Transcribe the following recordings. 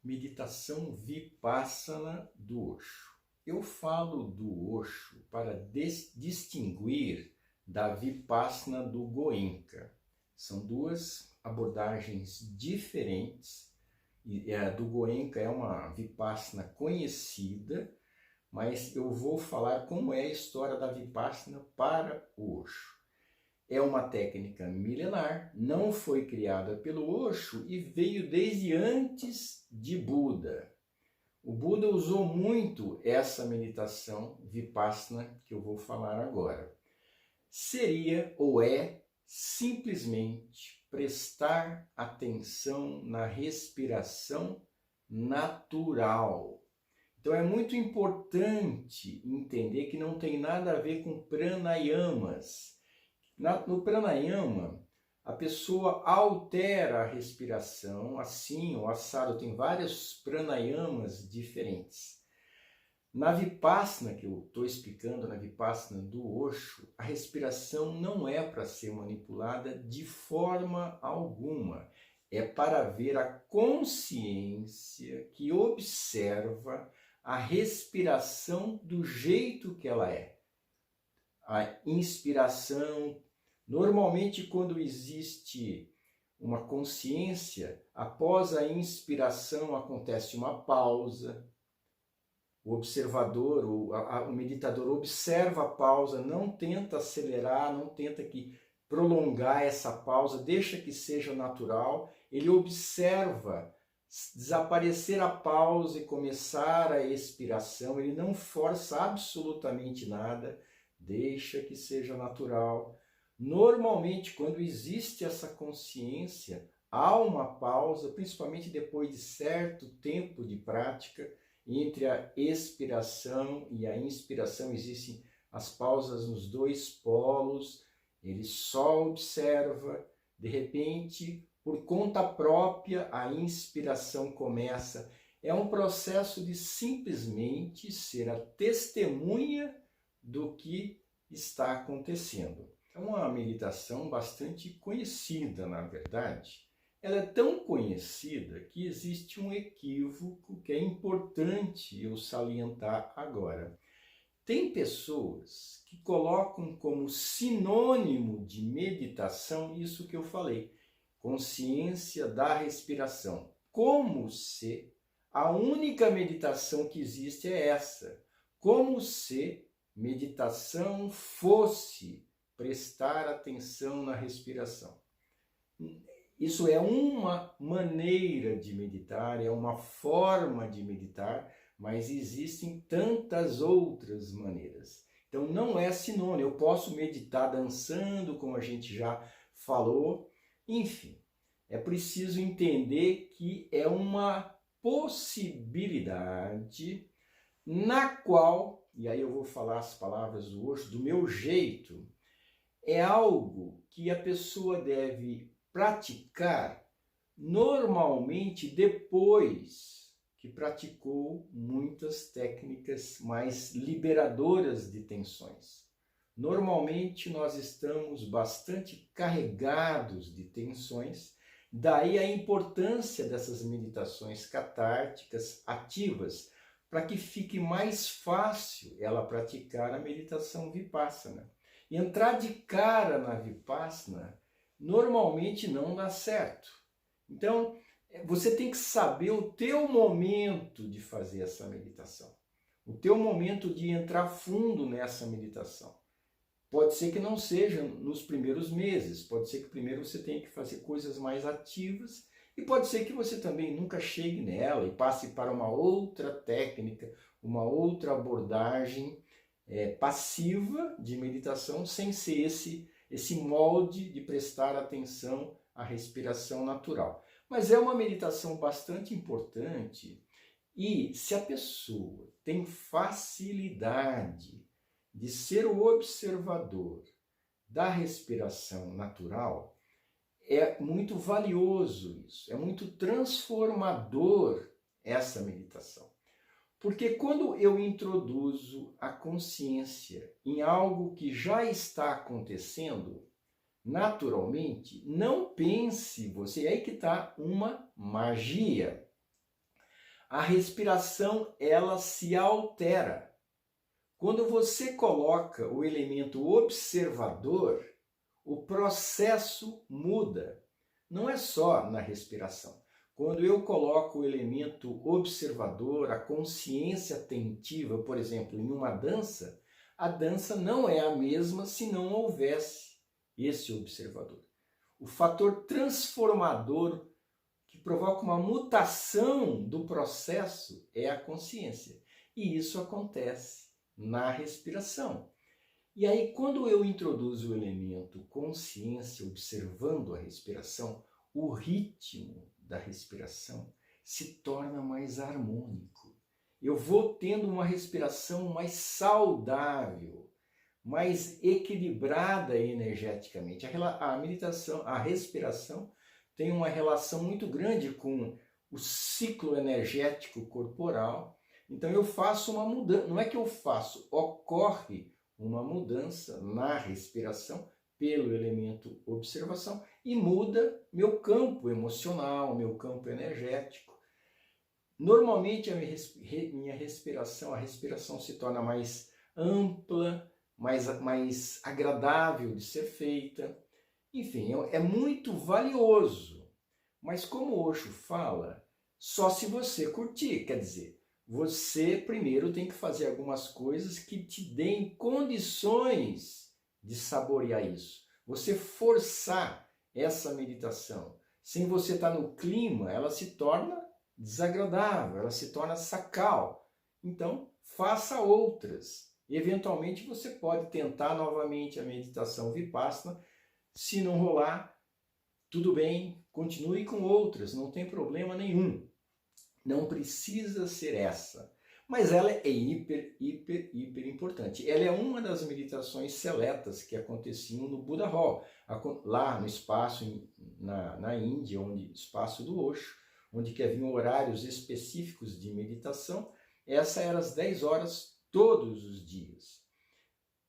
Meditação Vipassana do Osho. Eu falo do Osho para distinguir da Vipassana do Goenka. São duas abordagens diferentes. A do Goenka é uma Vipassana conhecida, mas eu vou falar como é a história da Vipassana para o Osho. É uma técnica milenar, não foi criada pelo Osho e veio desde antes de Buda. O Buda usou muito essa meditação Vipassana que eu vou falar agora. Seria ou é simplesmente prestar atenção na respiração natural. Então é muito importante entender que não tem nada a ver com pranayamas. No pranayama, a pessoa altera a respiração, assim ou assado, tem vários pranayamas diferentes. Na Vipassana, que eu estou explicando, na Vipassana do Osho, a respiração não é para ser manipulada de forma alguma. É para ver a consciência que observa a respiração do jeito que ela é. A inspiração, normalmente quando existe uma consciência, após a inspiração acontece uma pausa. O observador, o meditador observa a pausa, não tenta acelerar, não tenta prolongar essa pausa, deixa que seja natural. Ele observa desaparecer a pausa e começar a expiração. Ele não força absolutamente nada, deixa que seja natural. Normalmente, quando existe essa consciência, há uma pausa, principalmente depois de certo tempo de prática. Entre a expiração e a inspiração existem as pausas nos dois polos. Ele só observa, de repente, por conta própria, a inspiração começa. É um processo de simplesmente ser a testemunha do que está acontecendo. É uma meditação bastante conhecida, na verdade. Ela é tão conhecida que existe um equívoco que é importante eu salientar agora. Tem pessoas que colocam como sinônimo de meditação isso que eu falei, consciência da respiração, como se a única meditação que existe é essa, como se meditação fosse prestar atenção na respiração. Isso é uma maneira de meditar, é uma forma de meditar, mas existem tantas outras maneiras. Então não é sinônimo, eu posso meditar dançando, como a gente já falou. Enfim, é preciso entender que é uma possibilidade na qual, e aí eu vou falar as palavras do Osho do meu jeito, é algo que a pessoa deve praticar normalmente depois que praticou muitas técnicas mais liberadoras de tensões. Normalmente nós estamos bastante carregados de tensões, daí a importância dessas meditações catárticas ativas, para que fique mais fácil ela praticar a meditação Vipassana. E entrar de cara na Vipassana normalmente não dá certo. Então, você tem que saber o teu momento de fazer essa meditação. O teu momento de entrar fundo nessa meditação. Pode ser que não seja nos primeiros meses, pode ser que primeiro você tenha que fazer coisas mais ativas e pode ser que você também nunca chegue nela e passe para uma outra técnica, uma outra abordagem passiva de meditação sem ser esse molde de prestar atenção à respiração natural. Mas é uma meditação bastante importante e se a pessoa tem facilidade de ser o observador da respiração natural, é muito valioso isso, é muito transformador essa meditação. Porque quando eu introduzo a consciência em algo que já está acontecendo, naturalmente, não pense você, é aí que está uma magia. A respiração, ela se altera. Quando você coloca o elemento observador, o processo muda. Não é só na respiração. Quando eu coloco o elemento observador, a consciência atentiva, por exemplo, em uma dança, a dança não é a mesma se não houvesse esse observador. O fator transformador que provoca uma mutação do processo é a consciência. E isso acontece na respiração. E aí, quando eu introduzo o elemento consciência observando a respiração, o ritmo da respiração se torna mais harmônico. Eu vou tendo uma respiração mais saudável, mais equilibrada energeticamente. A meditação, a respiração tem uma relação muito grande com o ciclo energético corporal. Então eu faço uma mudança, não é que eu faço, ocorre uma mudança na respiração pelo elemento observação e muda meu campo emocional, meu campo energético. Normalmente a respiração se torna mais ampla, mais agradável de ser feita. Enfim, é muito valioso. Mas como o Osho fala, só se você curtir, quer dizer, você primeiro tem que fazer algumas coisas que te deem condições de saborear isso. Você forçar essa meditação, sem você estar no clima, ela se torna desagradável, ela se torna sacal. Então, faça outras. Eventualmente você pode tentar novamente a meditação Vipassana. Se não rolar, tudo bem, continue com outras, não tem problema nenhum. Não precisa ser essa. Mas ela é hiper importante. Ela é uma das meditações seletas que aconteciam no Buddha Hall, lá no espaço na Índia, espaço do Osho, onde que haviam horários específicos de meditação. Essa era às 10 horas todos os dias.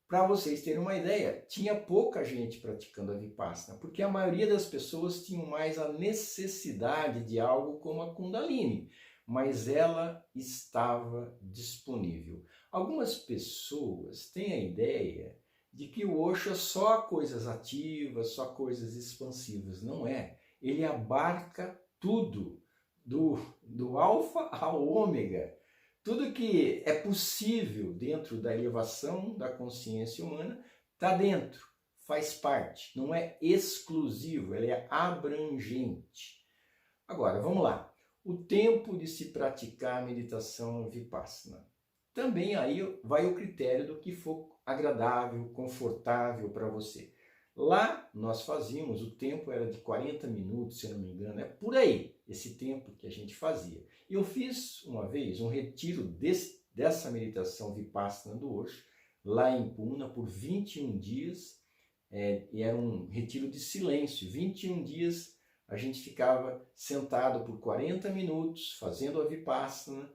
Para vocês terem uma ideia, tinha pouca gente praticando a Vipassana, porque a maioria das pessoas tinham mais a necessidade de algo como a Kundalini, mas ela estava disponível. Algumas pessoas têm a ideia de que o Osho é só coisas ativas, só coisas expansivas. Não é. Ele abarca tudo, do alfa ao ômega. Tudo que é possível dentro da elevação da consciência humana está dentro, faz parte, não é exclusivo, ele é abrangente. Agora, vamos lá. O tempo de se praticar a meditação Vipassana. Também aí vai o critério do que for agradável, confortável para você. Lá nós fazíamos, o tempo era de 40 minutos, se eu não me engano, é por aí esse tempo que a gente fazia. Eu fiz uma vez um retiro dessa meditação Vipassana do Osho, lá em Pune, por 21 dias, e era um retiro de silêncio. 21 dias a gente ficava sentado por 40 minutos, fazendo a Vipassana,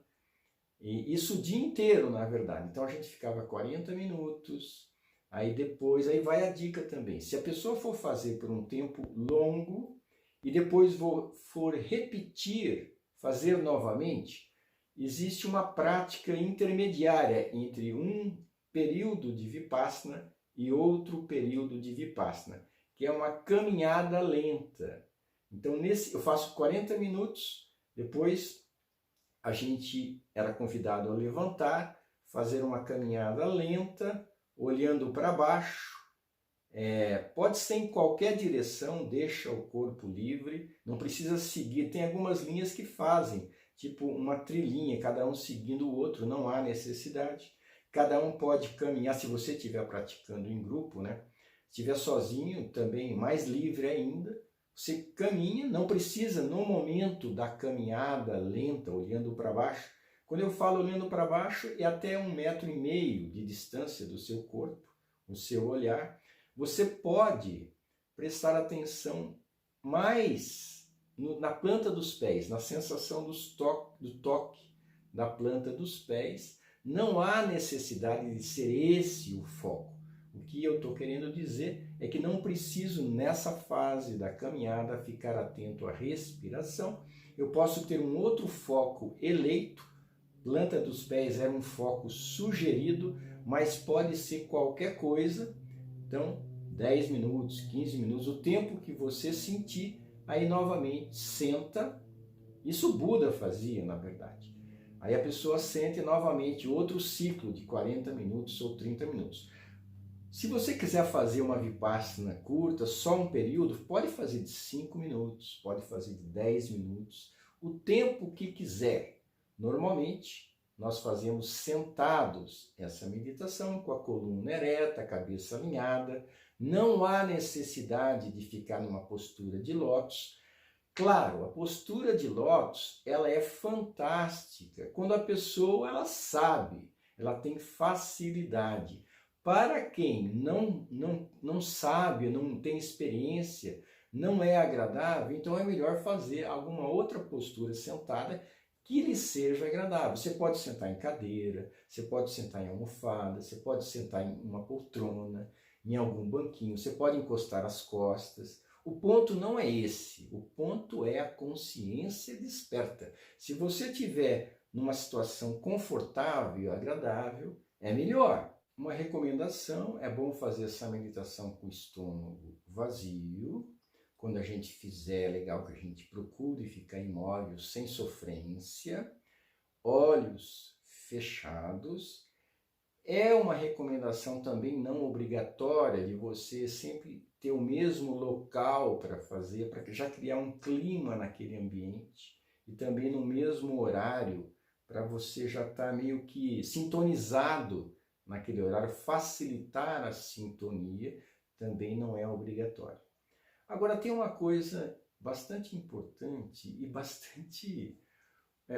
e isso o dia inteiro, na verdade. Então a gente ficava 40 minutos, aí vai a dica também. Se a pessoa for fazer por um tempo longo, e depois for repetir, fazer novamente, existe uma prática intermediária entre um período de Vipassana e outro período de Vipassana, que é uma caminhada lenta. Então, eu faço 40 minutos, depois a gente era convidado a levantar, fazer uma caminhada lenta, olhando para baixo. Pode ser em qualquer direção, deixa o corpo livre, não precisa seguir. Tem algumas linhas que fazem, tipo uma trilhinha, cada um seguindo o outro, não há necessidade. Cada um pode caminhar, se você estiver praticando em grupo, né? Se estiver sozinho, também mais livre ainda. Você caminha, não precisa no momento da caminhada lenta, olhando para baixo. Quando eu falo olhando para baixo, é até 1,5 metro de distância do seu corpo, o seu olhar. Você pode prestar atenção mais na planta dos pés, na sensação do toque da planta dos pés. Não há necessidade de ser esse o foco. O que eu estou querendo dizer é que não preciso, nessa fase da caminhada, ficar atento à respiração. Eu posso ter um outro foco eleito, planta dos pés era um foco sugerido, mas pode ser qualquer coisa. Então, 10 minutos, 15 minutos, o tempo que você sentir, aí novamente senta. Isso o Buda fazia, na verdade. Aí a pessoa sente novamente outro ciclo de 40 minutos ou 30 minutos. Se você quiser fazer uma Vipassana curta, só um período, pode fazer de 5 minutos, pode fazer de 10 minutos, o tempo que quiser. Normalmente, nós fazemos sentados essa meditação, com a coluna ereta, a cabeça alinhada. Não há necessidade de ficar numa postura de lótus. Claro, a postura de lótus, ela é fantástica quando a pessoa ela sabe, ela tem facilidade. Para quem não sabe, não tem experiência, não é agradável, então é melhor fazer alguma outra postura sentada que lhe seja agradável. Você pode sentar em cadeira, você pode sentar em almofada, você pode sentar em uma poltrona, em algum banquinho, você pode encostar as costas. O ponto não é esse, o ponto é a consciência desperta. Se você estiver numa situação confortável e agradável, é melhor. Uma recomendação, é bom fazer essa meditação com o estômago vazio. Quando a gente fizer, é legal que a gente procure ficar imóvel, sem sofrência, olhos fechados. É uma recomendação também não obrigatória de você sempre ter o mesmo local para fazer, para já criar um clima naquele ambiente, e também no mesmo horário, para você já estar meio que sintonizado naquele horário. Facilitar a sintonia também não é obrigatório. Agora, tem uma coisa bastante importante e bastante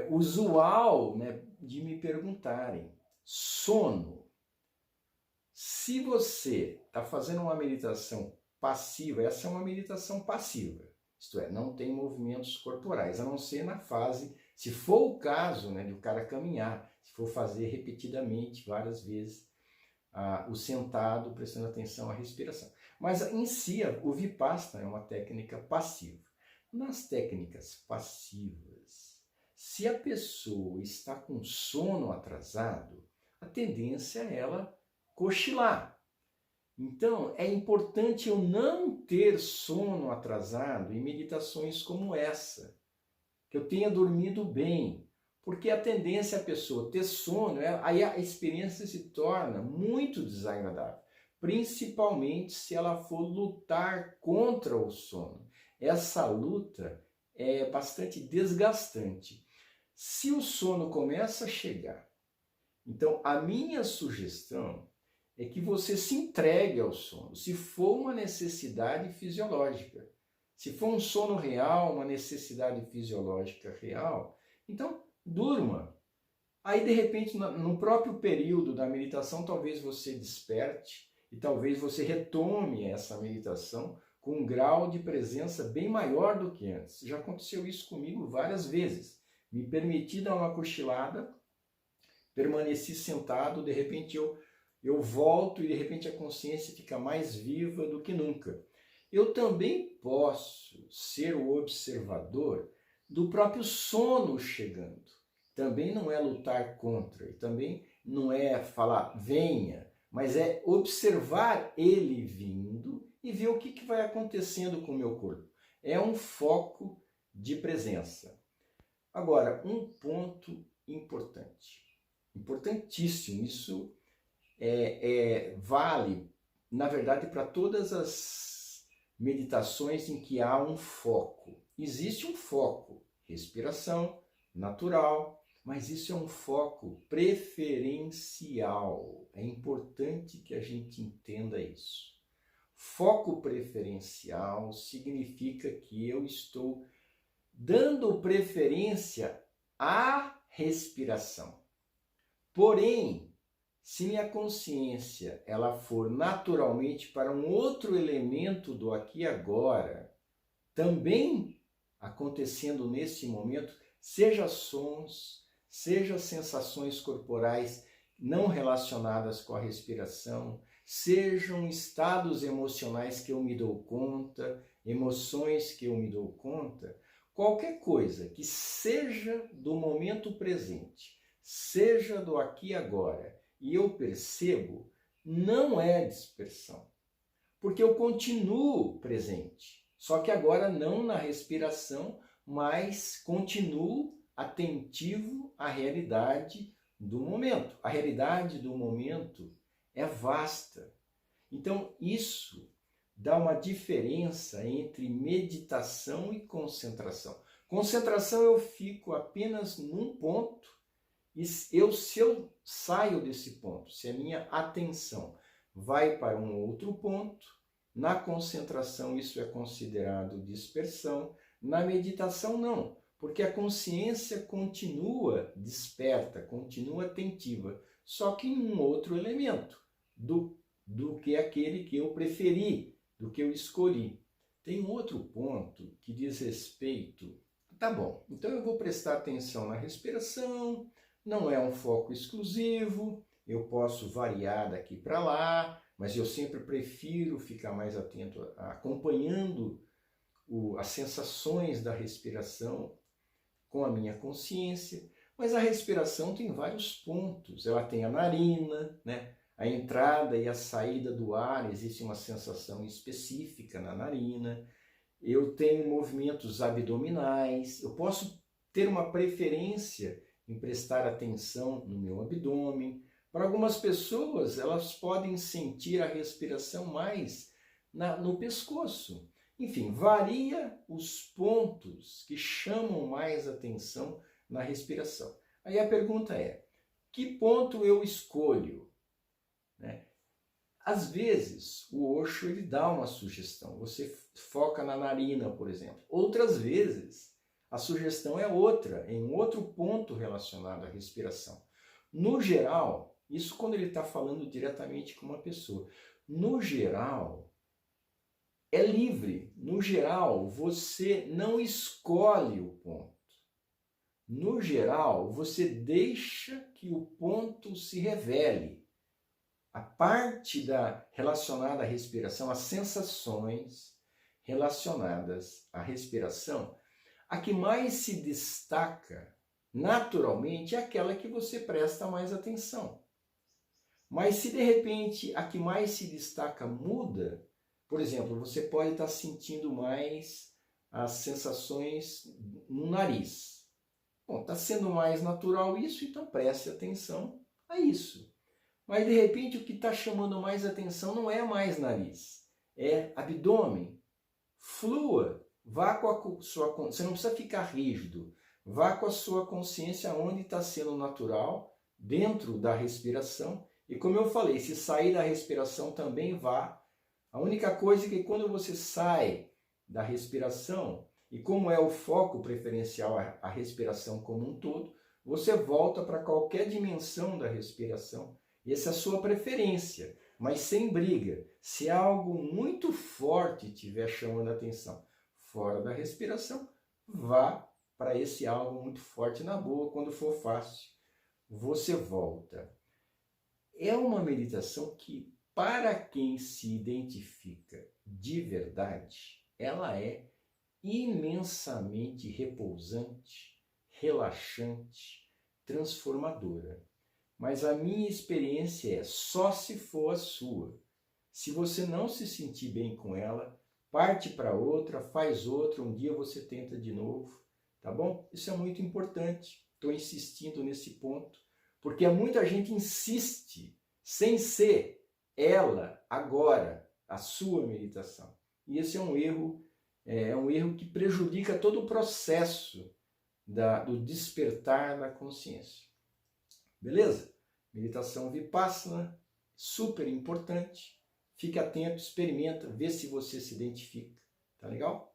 usual, né, de me perguntarem. Sono. Se você está fazendo uma meditação passiva, essa é uma meditação passiva, isto é, não tem movimentos corporais, a não ser na fase, se for o caso, né, de o cara caminhar, se for fazer repetidamente, várias vezes, o sentado, prestando atenção à respiração. Mas em si, o Vipassana é uma técnica passiva. Nas técnicas passivas, se a pessoa está com sono atrasado, a tendência é ela cochilar. Então, é importante eu não ter sono atrasado em meditações como essa, que eu tenha dormido bem, porque a tendência é a pessoa ter sono, aí a experiência se torna muito desagradável, principalmente se ela for lutar contra o sono. Essa luta é bastante desgastante. Se o sono começa a chegar, então a minha sugestão é que você se entregue ao sono, se for uma necessidade fisiológica. Se for um sono real, uma necessidade fisiológica real, então durma. Aí, de repente, no próprio período da meditação, talvez você desperte e talvez você retome essa meditação com um grau de presença bem maior do que antes. Já aconteceu isso comigo várias vezes. Me permiti dar uma cochilada, permaneci sentado, de repente eu volto e de repente a consciência fica mais viva do que nunca. Eu também posso ser o observador do próprio sono chegando. Também não é lutar contra, e também não é falar venha, mas é observar ele vindo e ver o que vai acontecendo com o meu corpo. É um foco de presença. Agora, um ponto importante, importantíssimo, isso vale, na verdade, para todas as meditações em que há um foco. Existe um foco, respiração natural, mas isso é um foco preferencial. É importante que a gente entenda isso. Foco preferencial significa que eu estou dando preferência à respiração. Porém, se minha consciência ela for naturalmente para um outro elemento do aqui e agora, também acontecendo nesse momento, seja sons, seja sensações corporais não relacionadas com a respiração, sejam estados emocionais que eu me dou conta, emoções que eu me dou conta, qualquer coisa que seja do momento presente, seja do aqui e agora, e eu percebo, não é dispersão. Porque eu continuo presente, só que agora não na respiração, mas continuo atentivo à realidade do momento. A realidade do momento é vasta. Então, isso dá uma diferença entre meditação e concentração. Concentração, eu fico apenas num ponto e se eu saio desse ponto, se a minha atenção vai para um outro ponto, na concentração isso é considerado dispersão, na meditação não, porque a consciência continua desperta, continua atentiva, só que em um outro elemento do que aquele que eu preferi, do que eu escolhi. Tem um outro ponto que diz respeito... Tá bom, então eu vou prestar atenção na respiração, não é um foco exclusivo, eu posso variar daqui para lá, mas eu sempre prefiro ficar mais atento, acompanhando as sensações da respiração com a minha consciência. Mas a respiração tem vários pontos, ela tem a narina, né? A entrada e a saída do ar, existe uma sensação específica na narina. Eu tenho movimentos abdominais, eu posso ter uma preferência em prestar atenção no meu abdômen. Para algumas pessoas, elas podem sentir a respiração mais no pescoço. Enfim, varia os pontos que chamam mais atenção na respiração. Aí a pergunta é, que ponto eu escolho? Né? Às vezes, o Osho ele dá uma sugestão. Você foca na narina, por exemplo. Outras vezes, a sugestão é outra, em um outro ponto relacionado à respiração. No geral, isso quando ele está falando diretamente com uma pessoa. No geral, é livre. No geral, você não escolhe o ponto. No geral, você deixa que o ponto se revele. A parte relacionada à respiração, as sensações relacionadas à respiração, a que mais se destaca naturalmente é aquela que você presta mais atenção. Mas se de repente a que mais se destaca muda, por exemplo, você pode estar sentindo mais as sensações no nariz. Bom, está sendo mais natural isso, então preste atenção a isso. Mas de repente o que está chamando mais atenção não é mais nariz, é abdômen. Flua, vá com a sua consciência, você não precisa ficar rígido, vá com a sua consciência onde está sendo natural, dentro da respiração. E como eu falei, se sair da respiração também vá. A única coisa é que quando você sai da respiração, e como é o foco preferencial a respiração como um todo, você volta para qualquer dimensão da respiração. Essa é a sua preferência, mas sem briga. Se algo muito forte estiver chamando a atenção fora da respiração, vá para esse algo muito forte na boa. Quando for fácil, você volta. É uma meditação que, para quem se identifica de verdade, ela é imensamente repousante, relaxante, transformadora. Mas a minha experiência é só se for a sua. Se você não se sentir bem com ela, parte para outra, faz outra, um dia você tenta de novo, tá bom? Isso é muito importante. Estou insistindo nesse ponto, porque muita gente insiste sem ser ela agora, a sua meditação. E esse é um erro que prejudica todo o processo do despertar da consciência. Beleza? Meditação Vipassana, super importante. Fique atento, experimenta, vê se você se identifica. Tá legal?